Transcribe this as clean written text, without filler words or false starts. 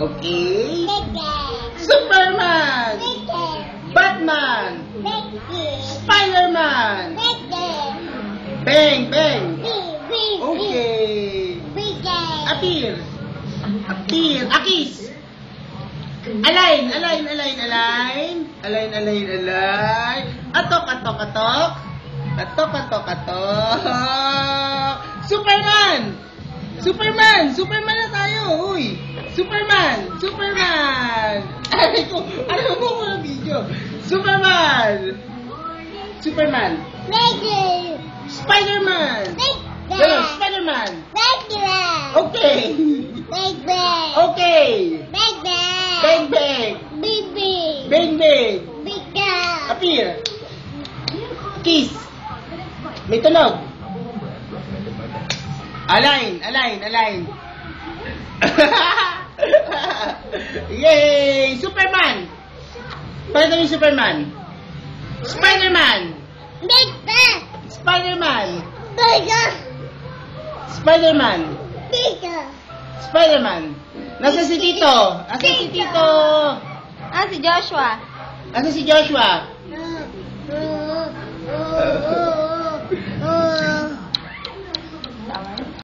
Okay. Superman. Batman. Spider-Man. Bang, bang. Okay. Appear. Appear. Akis. Align. Atok. Superman na tayo. Uy. Superman. Ano mo ng video? Superman. Spider-Man. Spider-Man. Okay. Bang. Appear. Kiss. May tunog. Align. Yay! Superman. Paano yung Superman? Spider-Man. Nasaan si Tito? Si Joshua. Nasaan si Joshua?